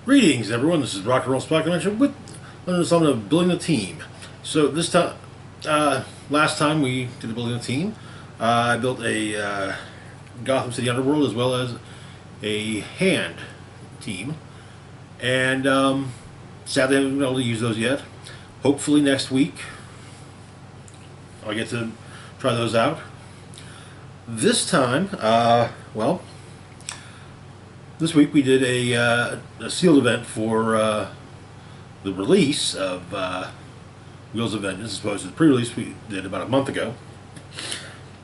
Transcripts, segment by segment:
Greetings, everyone. This is Rock and Roll Spot Convention with another song of building a team. So this time, last time we did the building a team, I built a Gotham City Underworld as well as a hand team, and sadly I haven't been able to use those yet. Hopefully next week I'll get to try those out. This time, this week we did a sealed event for the release of Wheels of Vengeance, as opposed to the pre-release we did about a month ago.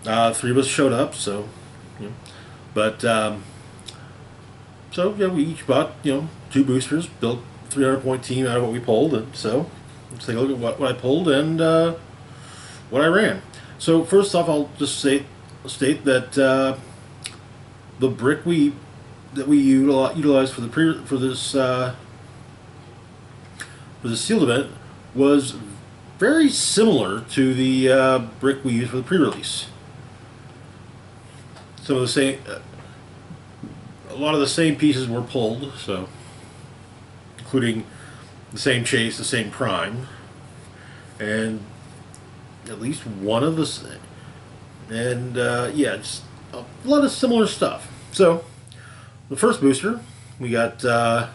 Three of us showed up, so, but so yeah, we each bought two boosters, built 300-point team out of what we pulled, and so let's take a look at what I pulled and what I ran. So first off, I'll just state that the brick that we utilized for this sealed event was very similar to the brick we used for the pre-release. Some of the same, a lot of the same pieces were pulled, so including the same chase, the same prime, and at least one of the, and yeah, just a lot of similar stuff. So the first booster, we got a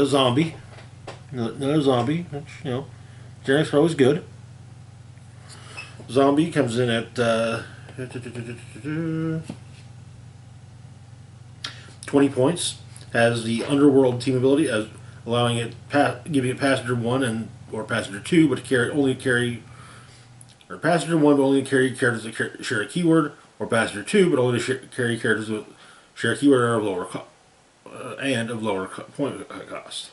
zombie, another zombie, which generics are always good. Zombie comes in at 20 points. Has the Underworld team ability, as allowing it giving it passenger 1 or passenger 2, but passenger 1 but only carry characters that share a keyword, or passenger 2 but only carry characters with share a keyword and of lower point cost.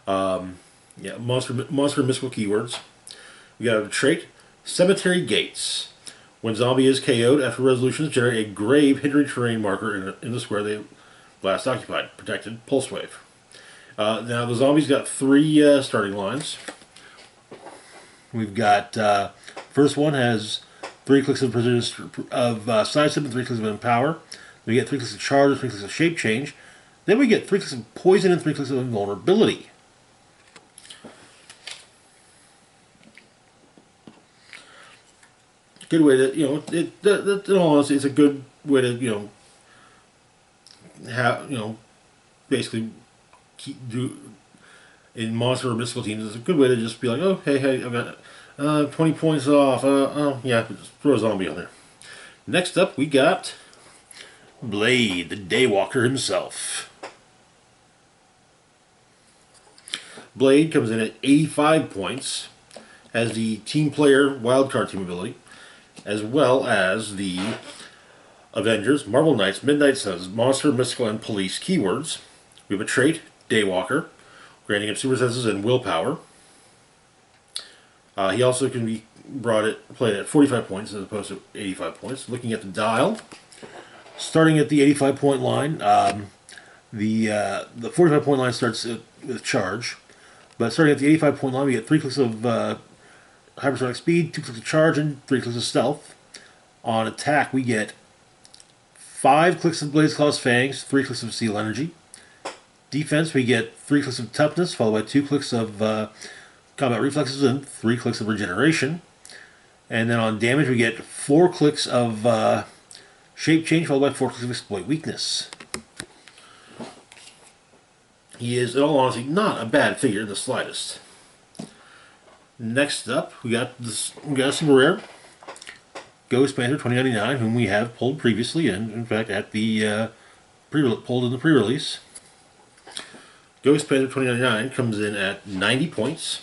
Monster mystical keywords. We got a trait, Cemetery Gates. When zombie is KO'd after resolutions, generate a grave hindering terrain marker in the square they last occupied. Protected pulse wave. Now the zombies got 3 starting lines. We've got first one has 3 clicks of sidestep and 3 clicks of empower. We get 3 clicks of charge and 3 clicks of shape change. Then we get 3 clicks of poison and 3 clicks of invulnerability. Good way to, in all honesty, it's a good way to, have, basically in monster or mystical teams, it's a good way to just be like, oh, hey, I've got 20 points off. Yeah, just throw a zombie on there. Next up, we got Blade, the Daywalker himself. Blade comes in at 85 points, has the team player wildcard team ability, as well as the Avengers, Marvel Knights, Midnight Suns, Monster, Mystical, and Police keywords. We have a trait, Daywalker, granting him super senses and willpower. He also can be played at 45 points as opposed to 85 points. Looking at the dial, starting at the 85-point line, the 45-point line starts with charge, but starting at the 85-point line, we get 3 clicks of hypersonic speed, 2 clicks of charge, and 3 clicks of stealth. On attack, we get 5 clicks of Blaze Claw's Fangs, 3 clicks of Seal Energy. Defense, we get 3 clicks of toughness, followed by 2 clicks of combat reflexes and 3 clicks of regeneration. And then on damage, we get 4 clicks of shape change, followed by 4 clicks of exploit weakness. He is, in all honesty, not a bad figure in the slightest. Next up, we got a super rare Ghost Panther 2099, whom we have pulled previously, and in fact at the pulled in the pre-release. Ghost Panther 2099 comes in at 90 points.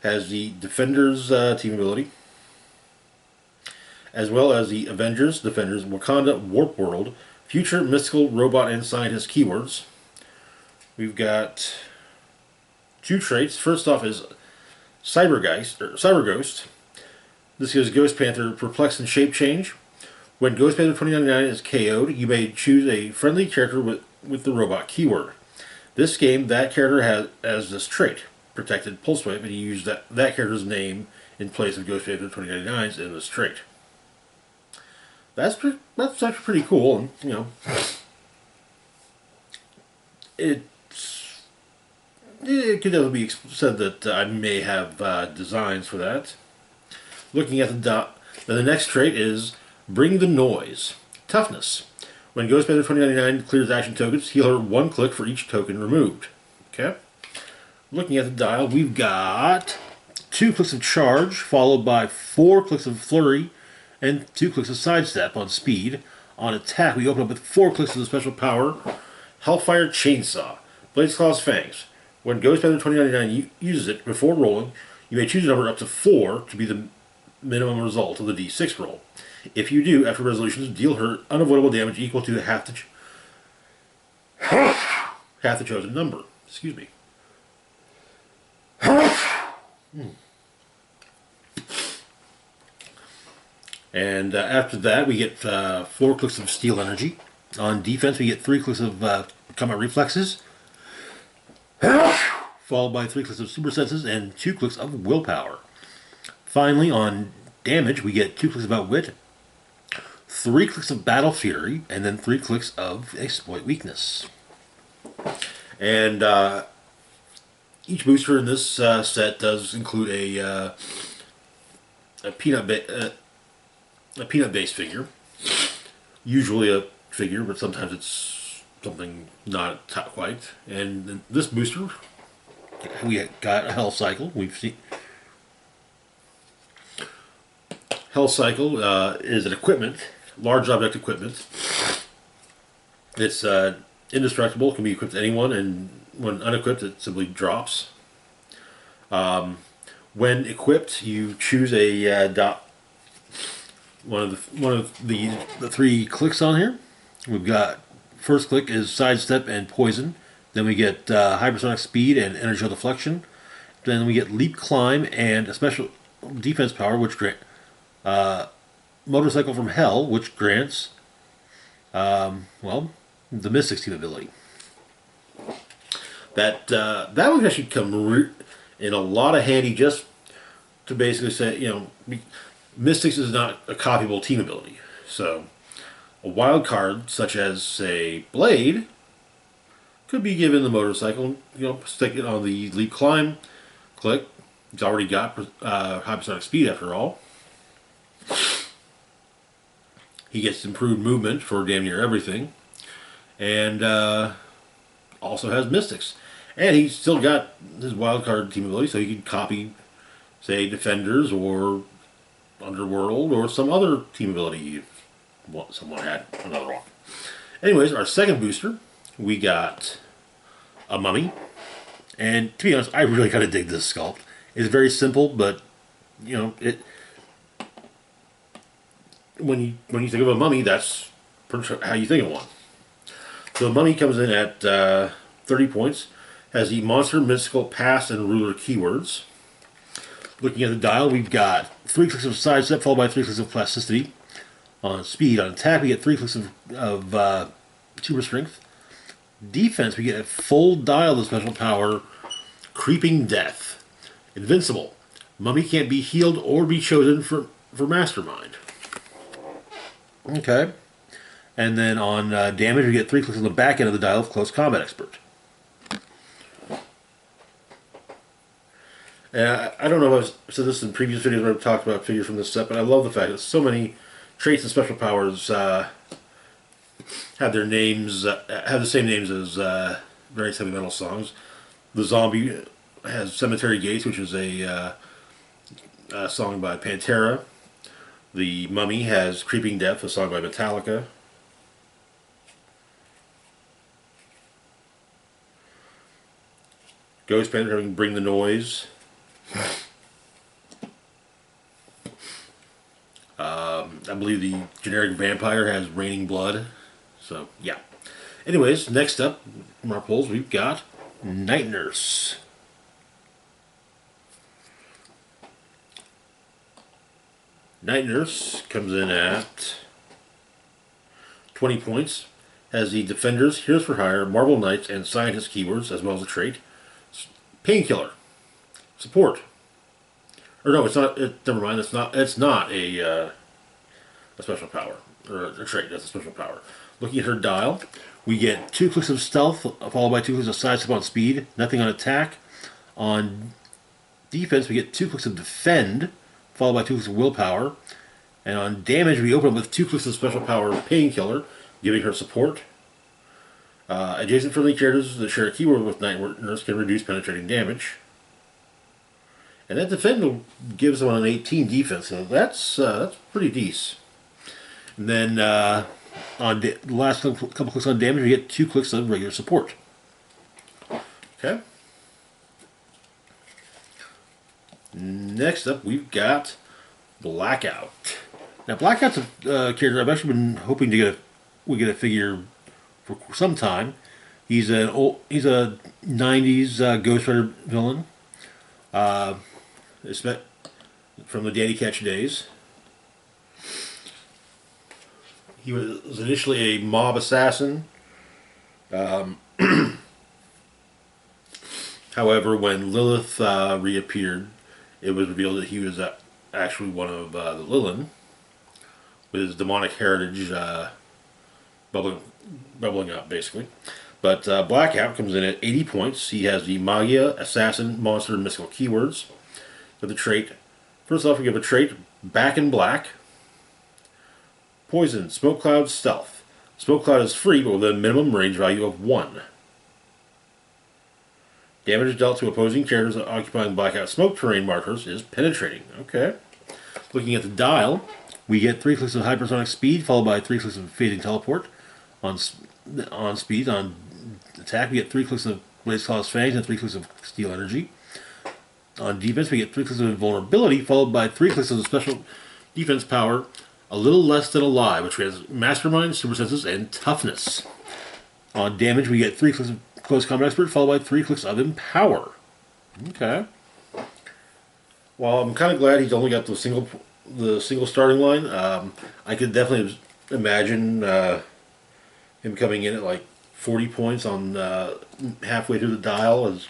Has the Defenders team ability, as well as the Avengers, Defenders, Wakanda, Warp World, Future, Mystical, Robot, and Scientist keywords. We've got 2 traits. First off is Cyber Ghost. This gives Ghost Panther Perplex and Shape Change. When Ghost Panther 2099 is KO'd, you may choose a friendly character with the robot keyword. This game, that character has this trait, Protected Pulse Wave, and you use that character's name in place of Ghost Panther 2099's in this trait. That's actually pretty cool, and it could definitely be said that I may have designs for that. Looking at the next trait is Bring the Noise. Toughness. When Ghost Panther 2099 clears action tokens, heal her 1 click for each token removed. Okay. Looking at the dial, we've got 2 clicks of charge, followed by 4 clicks of flurry, and 2 clicks of sidestep on speed. On attack, we open up with 4 clicks of the special power, Hellfire Chainsaw. Blades, Claws, Fangs. When Ghost Panther 2099 uses it before rolling, you may choose a number up to 4 to be the minimum result of the D6 roll. If you do, after resolutions, deal her unavoidable damage equal to half the chosen number. Excuse me. And after that, we get 4 clicks of Steel Energy. On defense, we get 3 clicks of Combat Reflexes, followed by 3 clicks of Super Senses and 2 clicks of Willpower. Finally, on damage, we get 2 clicks of Outwit, 3 clicks of Battle Fury, and then 3 clicks of Exploit Weakness. And each booster in this set does include a peanut-based figure. Usually a figure, but sometimes it's something not quite. And in this booster, we got a Hell Cycle. We've seen Hell Cycle is an equipment, large object equipment. It's indestructible, can be equipped to anyone, and when unequipped, it simply drops. When equipped, you choose a one of the 3 clicks on here. We've got first click is sidestep and poison. Then we get hypersonic speed and energy deflection. Then we get leap, climb, and a special defense power, which grant motorcycle from hell, which grants the Mystics team ability. That one actually come in a lot of handy, just to basically say, Mystics is not a copyable team ability. So a wild card such as, say, Blade could be given the motorcycle, stick it on the leap climb, click. It's already got hypersonic speed after all. He gets improved movement for damn near everything. And also has Mystics. And he's still got his wildcard team ability, so he can copy, say, Defenders or Underworld or some other team ability if someone had another one. Anyways, our second booster, we got a Mummy. And to be honest, I really kind of dig this sculpt. It's very simple, but, it. When you think of a mummy, that's how you think of one. So the Mummy comes in at 30 points, has the monster, mystical, past, and ruler keywords. Looking at the dial, we've got 3 clicks of sidestep, followed by 3 clicks of plasticity. On speed, on attack, we get 3 clicks of super strength. Defense, we get a full dial of the special power, Creeping Death. Invincible. Mummy can't be healed or be chosen for Mastermind. Okay. And then on damage, we get 3 clicks on the back end of the dial of Close Combat Expert. I don't know if I've said this in previous videos where I've talked about figures from this set, but I love the fact that so many traits and special powers have their names, have the same names as various heavy metal songs. The Zombie has Cemetery Gates, which is a song by Pantera. The Mummy has Creeping Death, a song by Metallica. Ghost Panther having Bring the Noise. I believe the generic vampire has Raining Blood. So, yeah. Anyways, next up from our polls, we've got Night Nurse. Night Nurse comes in at 20 points. Has the Defenders, Heroes for Hire, Marvel Knights, and Scientist keywords, as well as a trait. Painkiller. Support. Or no, it's not. Never mind. It's not a special power or a trait. That's a special power. Looking at her dial, we get 2 clicks of stealth, followed by 2 clicks of sidestep on speed, nothing on attack. On defense, we get 2 clicks of defend, followed by 2 clicks of willpower. And on damage, we open up with 2 clicks of special power painkiller, giving her support. Adjacent friendly characters that share a keyword with Night Nurse can reduce penetrating damage. And that defend gives them an 18 defense, so that's pretty decent. And then on the last couple clicks on damage, we get 2 clicks of regular support. Okay. Next up, we've got Blackout. Now, Blackout's a character I've actually been hoping to get a figure for some time. He's a 90s Ghost Rider villain, from the Danny Ketch days. He was initially a mob assassin. However, when Lilith reappeared, it was revealed that he was actually one of the Lilin, with his demonic heritage bubbling up, basically. But Blackout comes in at 80 points. He has the Magia, Assassin, Monster, and Mystical keywords. For the trait, first off, we give a trait, Back in Black. Poison, Smoke Cloud, Stealth. Smoke Cloud is free, but with a minimum range value of 1. Damage dealt to opposing characters occupying Blackout smoke terrain markers is penetrating. Okay. Looking at the dial, we get 3 clicks of hypersonic speed, followed by 3 clicks of phasing teleport. On speed, on attack, we get 3 clicks of Blaze Claw's Fangs and 3 clicks of Steel Energy. On defense, we get 3 clicks of Invulnerability, followed by 3 clicks of the special defense power, A Little Less Than Alive, which has Mastermind, Super Senses, and Toughness. On damage, we get 3 clicks of Close Combat Expert, followed by 3 clicks of Empower. Okay. Well, I'm kind of glad he's only got the single starting line. I could definitely imagine him coming in at like 40 points on halfway through the dial as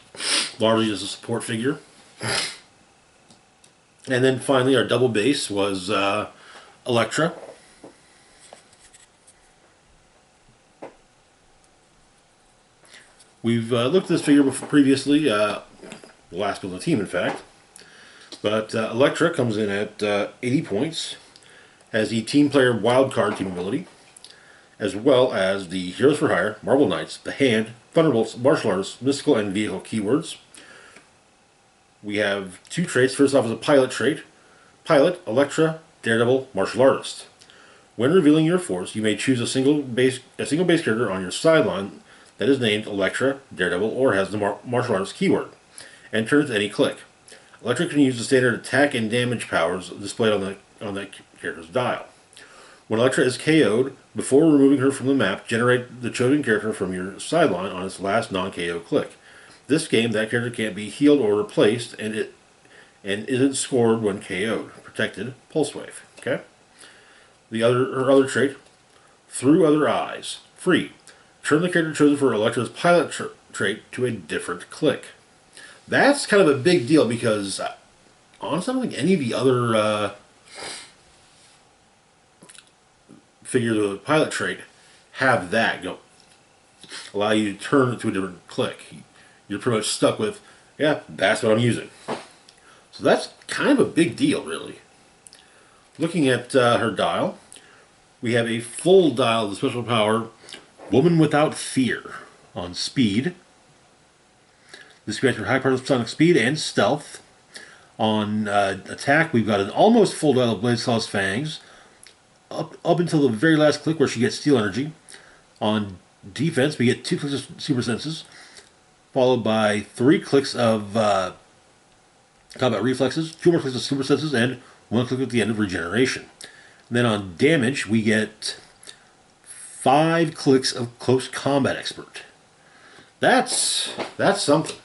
largely as a support figure. And then finally, our double base was Elektra. We've looked at this figure previously, the last build of the team, in fact. But Elektra comes in at 80 points, has the team player wildcard team ability, as well as the Heroes for Hire, Marvel Knights, the Hand, Thunderbolts, Martial Arts, Mystical, and Vehicle keywords. We have 2 traits. First off is a pilot trait. Pilot, Elektra, Daredevil, Martial Artist. When revealing your force, you may choose a single base character on your sideline that is named Elektra, Daredevil, or has the Martial Artist keyword, and turns any click. Elektra can use the standard attack and damage powers displayed on that character's dial. When Elektra is KO'd, before removing her from the map, generate the chosen character from your sideline on its last non-KO click. This game, that character can't be healed or replaced, and isn't scored when KO'd. Protected, Pulse Wave. Okay. Her other trait, Through Other Eyes, free. Turn the character chosen for Elektra's pilot trait to a different click. That's kind of a big deal because honestly, I don't think any of the other figures with a pilot trait have that allow you to turn it to a different click. You're pretty much stuck with, yeah, that's what I'm using. So that's kind of a big deal, really. Looking at her dial, we have a full dial of the special power, Woman Without Fear, on speed. This grants her high sonic speed and stealth. On attack, we've got an almost full dial of Blaze Claw's Fangs, up until the very last click where she gets Steel Energy. On defense, we get 2 clicks of Super Senses, followed by 3 clicks of Combat Reflexes, 2 more clicks of Super Senses, and 1 click at the end of Regeneration. And then on damage, we get 5 clicks of Close Combat Expert. That's something.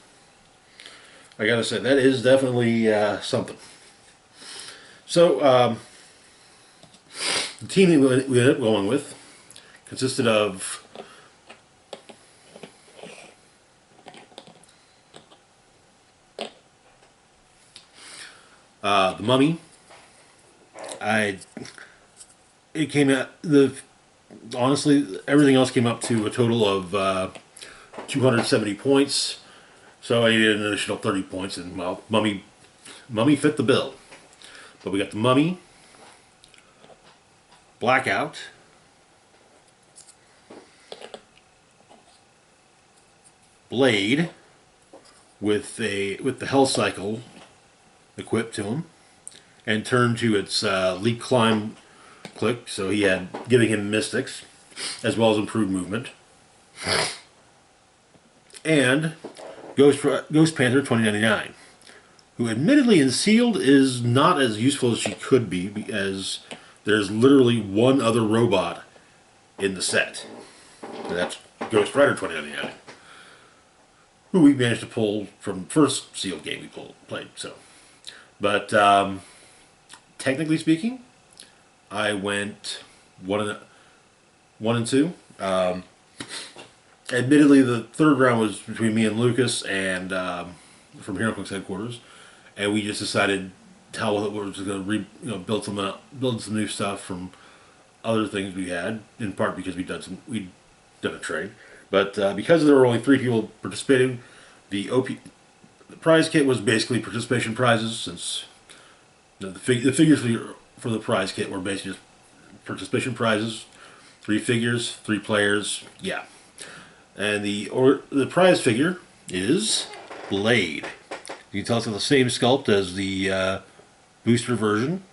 I gotta say, that is definitely something. So, the team that we ended up going with consisted of the Mummy. It came out, the honestly, everything else came up to a total of 270 points. So I needed an additional 30 points, and well, Mummy fit the bill. But we got the Mummy, Blackout, Blade with the Hell Cycle equipped to him, and turned to its Leap Climb click, so he had giving him mystics as well as improved movement. And Ghost Panther 2099, who admittedly in sealed is not as useful as she could be, because there's literally one other robot in the set. And that's Ghost Rider 2099, who we managed to pull from first sealed game we played. So, but technically speaking, I went one and two. Admittedly, the third round was between me and Lucas, and from HeroClix headquarters, and we just decided how we were just going to build some new stuff from other things we had. In part because we'd done a trade, but because there were only 3 people participating, the prize kit was basically participation prizes, since the figures for the prize kit were basically just participation prizes. 3 figures, 3 players, yeah. And the prize figure is Blade. You can tell it's got the same sculpt as the booster version.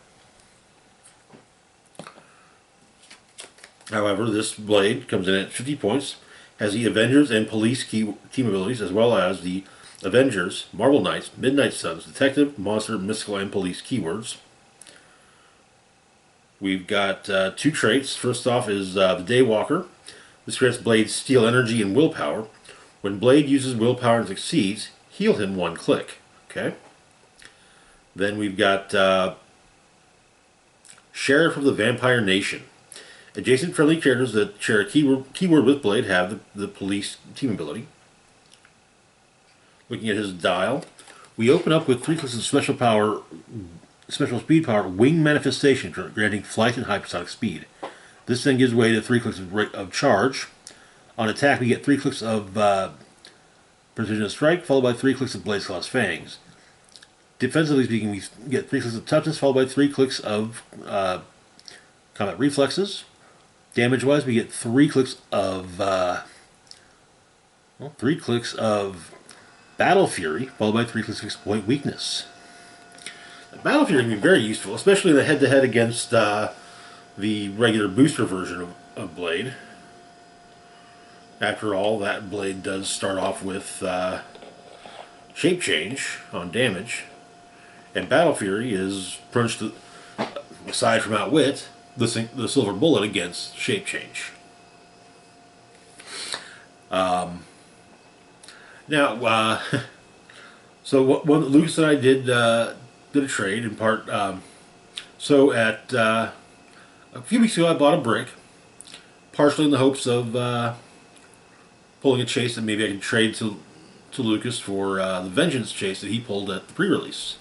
However, this Blade comes in at 50 points, has the Avengers and Police team abilities, as well as the Avengers, Marvel Knights, Midnight Suns, Detective, Monster, Mystical, and Police keywords. We've got 2 traits. First off is the Daywalker. This grants Blade Steel Energy and Willpower. When Blade uses Willpower and succeeds, heal him 1 click. Okay. Then we've got Sheriff of the Vampire Nation. Adjacent friendly characters that share a keyword with Blade have the Police team ability. Looking at his dial, we open up with 3 clicks of special speed power, Wing Manifestation, granting flight and hypersonic speed. This then gives way to 3 clicks of charge. On attack, we get 3 clicks of Precision Strike, followed by 3 clicks of Blaze Claw's Fangs. Defensively speaking, we get 3 clicks of Toughness, followed by 3 clicks of Combat Reflexes. Damage-wise, we get 3 clicks of 3 clicks of Battle Fury, followed by 3 clicks of Exploit Weakness. Battle Fury can be very useful, especially in the head-to-head against the regular booster version of Blade. After all, that Blade does start off with Shape Change on damage, and Battle Fury is pretty much, aside from Outwit, the silver bullet against Shape Change. Now, so what Lucas and I did a trade in part. So at a few weeks ago, I bought a brick, partially in the hopes of pulling a chase that maybe I can trade to Lucas for the Vengeance chase that he pulled at the pre-release.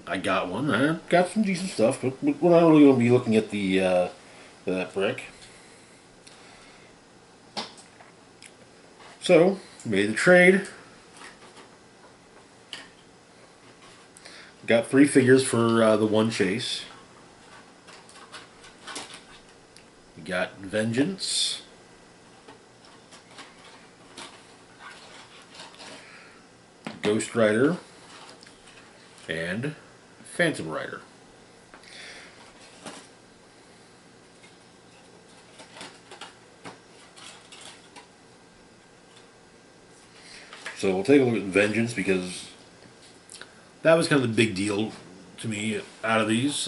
I got one. I got some decent stuff, but we're not really going to be looking at that brick. So, made the trade. Got 3 figures for the 1 chase. We got Vengeance. Ghost Rider. And Phantom Rider. So we'll take a look at Vengeance, because that was kind of the big deal to me out of these.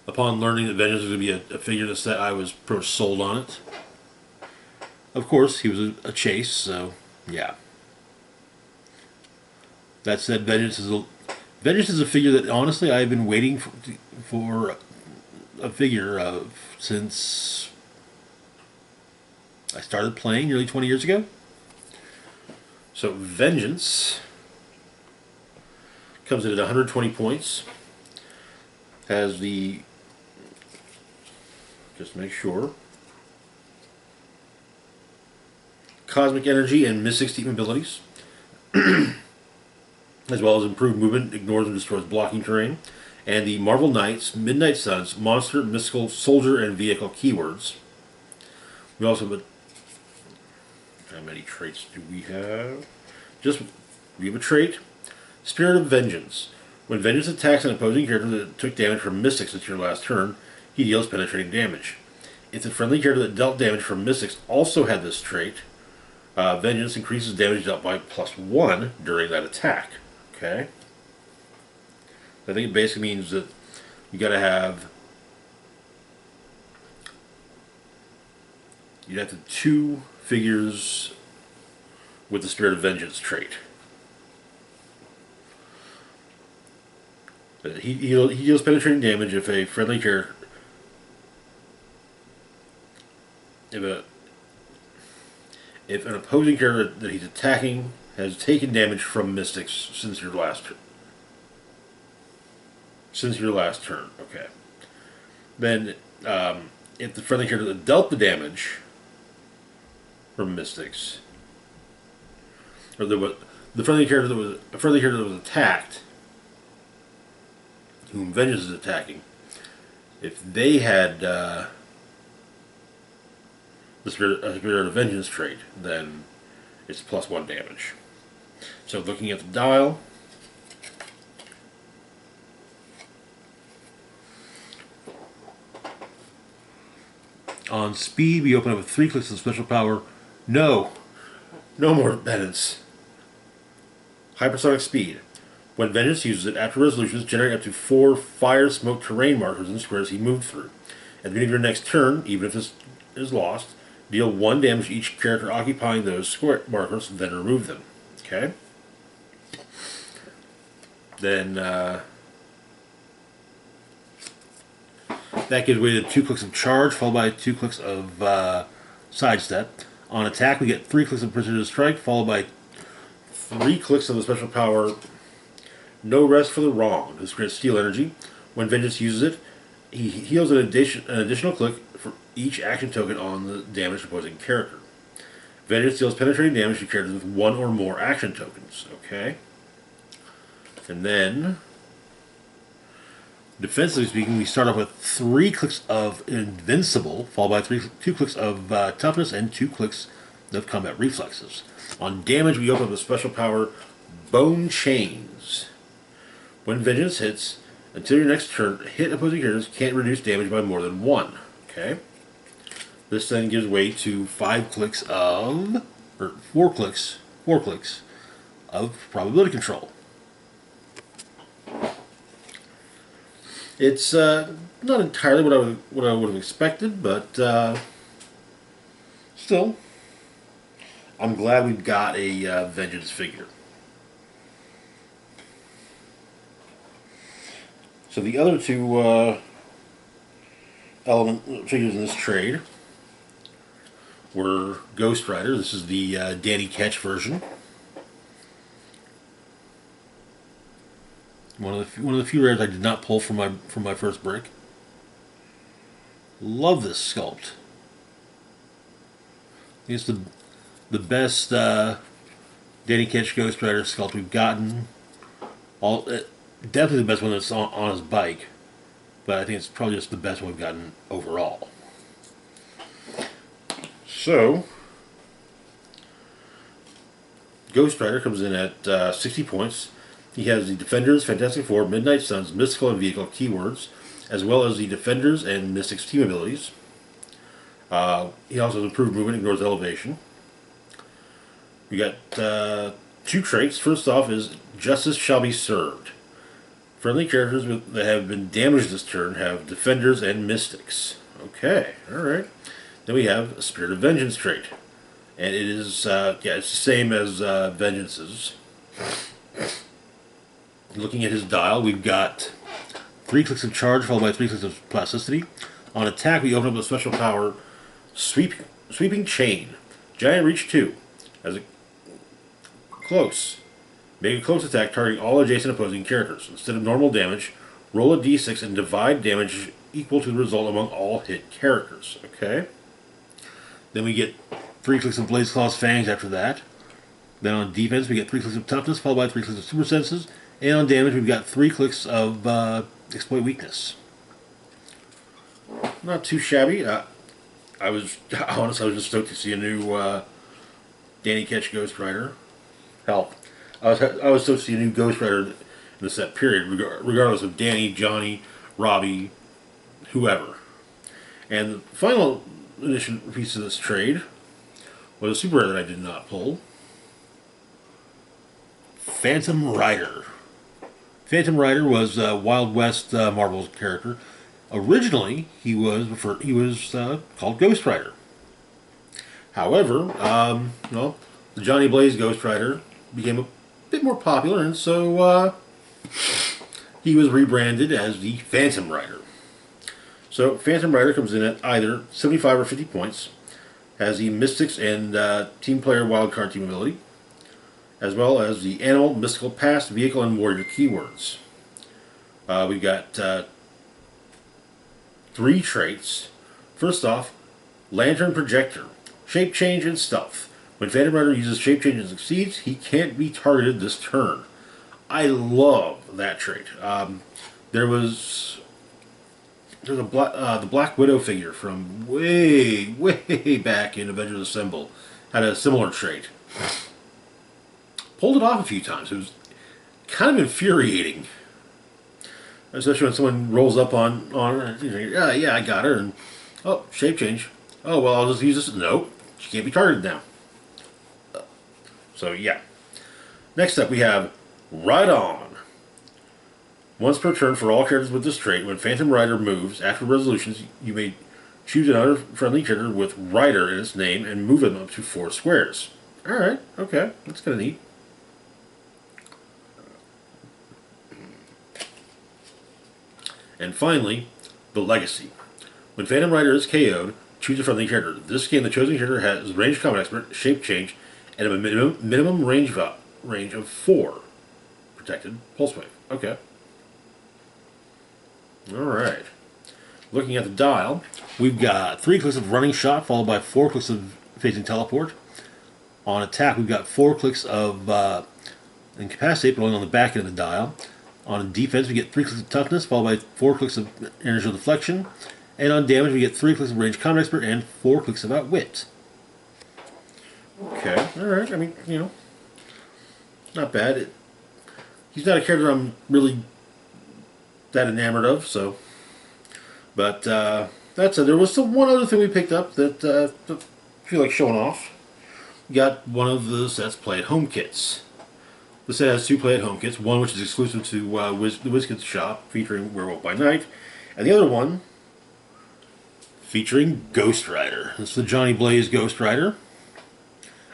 Upon learning that Vengeance was going to be a figure in the set, I was pretty much sold on it. Of course, he was a chase, so yeah. That said, Vengeance is a figure that honestly I've been waiting for a figure of since I started playing nearly 20 years ago. So Vengeance comes in at 120 points. Has the Just make sure. Cosmic energy and Mystic's team abilities, as well as improved movement, ignores and destroys blocking terrain, and the Marvel Knights, Midnight Suns, Monster, Mystical, Soldier, and Vehicle keywords. We also have how many traits do we have? We have a trait, Spirit of Vengeance. When Vengeance attacks an opposing character that took damage from Mystics since your last turn, he deals penetrating damage. If the friendly character that dealt damage from Mystics also had this trait, Vengeance increases damage dealt by +1 during that attack. Okay? I think it basically means that you gotta have the 2 figures with the Spirit of Vengeance trait. He deals penetrating damage if a friendly character, if an opposing character that he's attacking has taken damage from Mystics since your last turn. Okay. Then, if the friendly character that dealt the damage from Mystics, or the friendly character that was attacked, whom Vengeance is attacking, if they had the Spirit of Vengeance trait, then it's +1 damage. So looking at the dial, on speed we open up with 3 clicks of special power. No more penance. Hypersonic speed. When Vengeance uses it, after resolutions, generate up to 4 fire, smoke, terrain markers in the squares he moved through. At the beginning of your next turn, even if this is lost, deal 1 damage to each character occupying those square markers, then remove them. Okay? Then, that gives way to 2 clicks of charge, followed by 2 clicks of sidestep. On attack, we get 3 clicks of precision strike, followed by 3 clicks of the special power No Rest for the Wrong. This grants steal energy. When Vengeance uses it, he heals an additional click for each action token on the damaged opposing character. Vengeance deals penetrating damage to characters with 1 or more action tokens. Okay. And then, defensively speaking, we start off with 3 clicks of Invincible, followed by 2 clicks of Toughness and 2 clicks of Combat Reflexes. On damage, we open up a special power, Bone Chains. When Vengeance hits, until your next turn, hit opposing characters can't reduce damage by more than 1. Okay? This then gives way to 4 clicks of probability control. It's not entirely what I would have expected, but still, I'm glad we've got a Vengeance figure. So the other 2 element figures in this trade were Ghost Rider. This is the Danny Ketch version. One of the few rares I did not pull from my first break. Love this sculpt. It's the best Danny Ketch Ghost Rider sculpt we've gotten. Definitely the best one that's on his bike, but I think it's probably just the best one we've gotten overall. So, Ghost Rider comes in at 60 points. He has the Defenders, Fantastic Four, Midnight Suns, Mystical, and Vehicle keywords, as well as the Defenders and Mystics team abilities. He also has improved movement, ignores elevation. We got 2 traits. First off is Justice Shall Be Served. Friendly characters that have been damaged this turn have Defenders and Mystics. Okay, alright. Then we have a Spirit of Vengeance trait. And it is, it's the same as Vengeance's. Looking at his dial, we've got 3 clicks of charge, followed by 3 clicks of plasticity. On attack, we open up with a special power, Sweeping Chain. Giant Reach 2. As a close. Make a close attack targeting all adjacent opposing characters. Instead of normal damage, roll a d6 and divide damage equal to the result among all hit characters. Okay. Then we get 3 clicks of Blaze Claw's Fangs after that. Then on defense, we get 3 clicks of Toughness, followed by 3 clicks of Super Senses. And on damage, we've got 3 clicks of Exploit Weakness. Not too shabby. I was just stoked to see a new Danny Ketch Ghost Rider. Hell, I was stoked to see a new Ghost Rider in the set period, regardless of Danny, Johnny, Robbie, whoever. And the final edition piece of this trade was a super rare that I did not pull. Phantom Rider. Phantom Rider was Wild West Marvel's character. Originally, he was called Ghost Rider. However, the Johnny Blaze Ghost Rider became a bit more popular, and so he was rebranded as the Phantom Rider. So, Phantom Rider comes in at either 75 or 50 points, has the Mystics and Team Player Wildcard Team ability, as well as the Animal, Mystical, Past, Vehicle, and Warrior keywords. We've got 3 traits. First off, Lantern Projector, Shape Change, and Stealth. When Phantom Rider uses Shape Change and succeeds, he can't be targeted this turn. I love that trait. There's the Black Widow figure from way back in Avengers Assemble had a similar trait. Pulled it off a few times. It was kind of infuriating, especially when someone rolls up on her and yeah, I got her, and oh, shape change. Oh well, I'll just use this. Nope, she can't be targeted now. So yeah. Next up, we have Ride On. Once per turn for all characters with this trait, when Phantom Rider moves, after resolutions, you may choose another friendly character with Rider in its name and move them up to 4 squares. Alright, okay, that's kind of neat. And finally, the Legacy. When Phantom Rider is KO'd, choose a friendly character. This game, the chosen character has Range Combat Expert, Shape Change, and a minimum range of 4 protected Pulse Wave. Okay. Alright. Looking at the dial, we've got 3 clicks of Running Shot, followed by 4 clicks of Phasing Teleport. On attack, we've got 4 clicks of Incapacitate, but only on the back end of the dial. On defense, we get 3 clicks of Toughness, followed by 4 clicks of Inertial Deflection. And on damage, we get 3 clicks of Range Combat Expert and 4 clicks of Outwit. Okay, alright, I mean, not bad. He's not a character I'm really that enamored of, so. But that's it. There was still one other thing we picked up that I feel like showing off. We got one of the set's Play at Home kits. The set has 2 Play at Home kits, one which is exclusive to the WizKids shop, featuring Werewolf by Night, and the other one featuring Ghost Rider. This is the Johnny Blaze Ghost Rider.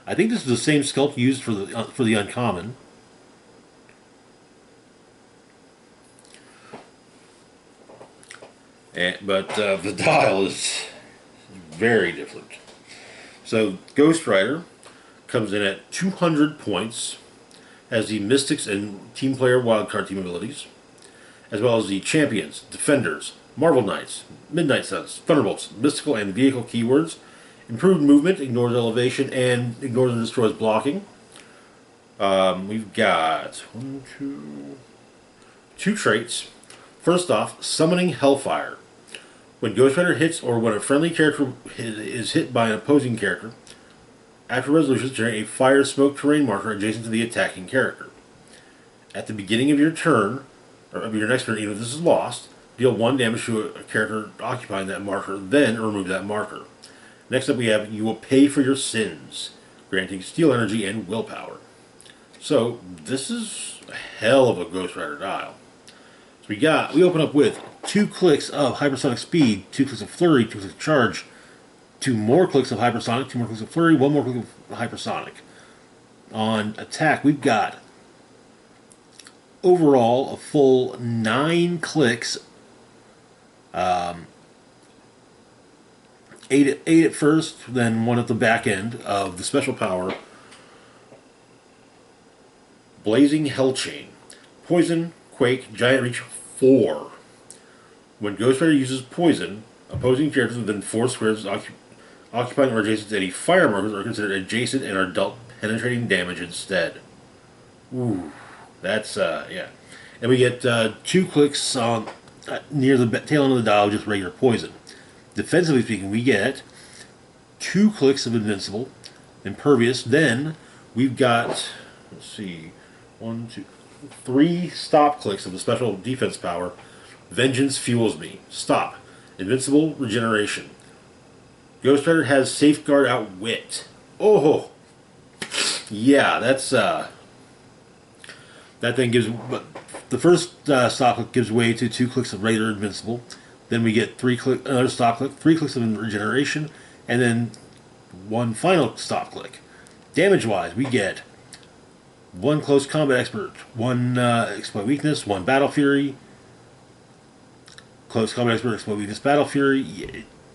I think this is the same sculpt used for the Uncommon. But the dial is very different. So Ghost Rider comes in at 200 points, has the Mystics and Team Player Wildcard Team abilities, as well as the Champions, Defenders, Marvel Knights, Midnight Suns, Thunderbolts, Mystical and Vehicle keywords, improved movement, ignores elevation, and ignores and destroys blocking. We've got 2 traits. First off, Summoning Hellfire. When Ghost Rider hits or when a friendly character is hit by an opposing character, after resolutions, generate a fire smoke terrain marker adjacent to the attacking character. At the beginning of your turn, or of your next turn, even if this is lost, deal 1 damage to a character occupying that marker, then remove that marker. Next up we have You Will Pay for Your Sins, granting Steel Energy and Willpower. So, this is a hell of a Ghost Rider dial. So we open up with 2 clicks of Hypersonic Speed, 2 clicks of Flurry, 2 clicks of Charge, 2 more clicks of Hypersonic, 2 more clicks of Flurry, 1 more click of Hypersonic. On attack, we've got overall a full 9 clicks. 8 at first, then 1 at the back end of the special power, Blazing Hell Chain. Poison, Quake, Giant Reach 4. When Ghost Rider uses poison, opposing characters within 4 squares occupying or adjacent to any fire markers are considered adjacent and are dealt penetrating damage instead. Ooh, that's, yeah. And we get 2 clicks on near the tail end of the dial, just regular poison. Defensively speaking, we get 2 clicks of Invincible, Impervious. Then we've got, let's see, 1, 2, 3 stop clicks of the special defense power. Vengeance Fuels Me. Stop. Invincible Regeneration. Ghost Rider has Safeguard Outwit. Oh, yeah, that's that thing gives. But the first stop click gives way to 2 clicks of regular Invincible. Then we get another stop click, 3 clicks of Regeneration, and then 1 final stop click. Damage wise, we get 1 Close Combat Expert, 1 Exploit Weakness, 1 Battle Fury. Close Combat Expert, Exploit Weakness, Battle Fury.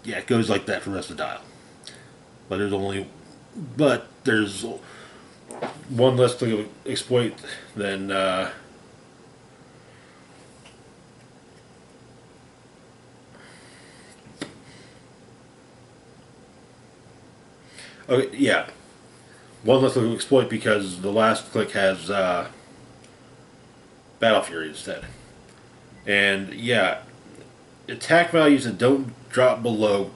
Yeah, it goes like that for the rest of the dial. But there's 1 less click of Exploit than okay, yeah. 1 less click of Exploit because the last click has Battle Fury instead. And yeah, attack values that don't drop below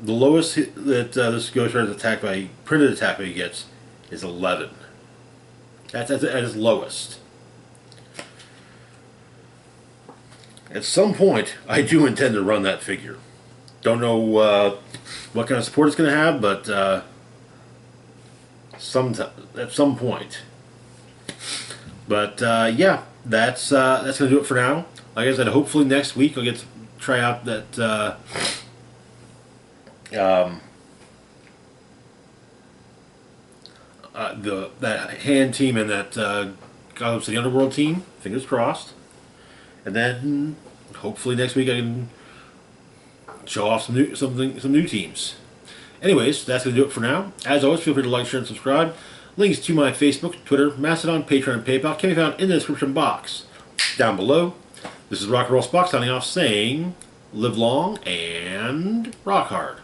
the lowest that this Ghost Rider's attack value, printed attack value gets is 11. That's at its lowest. At some point, I do intend to run that figure. Don't know what kind of support it's going to have, but at some point. But yeah, that's going to do it for now. Like I said, hopefully next week I'll get to try out that that hand team and that Gotham City Underworld team. Fingers crossed. And then hopefully next week I can show off some new teams. Anyways, that's going to do it for now. As always, feel free to like, share, and subscribe. Links to my Facebook, Twitter, Mastodon, Patreon, and PayPal can be found in the description box down below. This is Rock and Roll Spock signing off saying, live long and rock hard.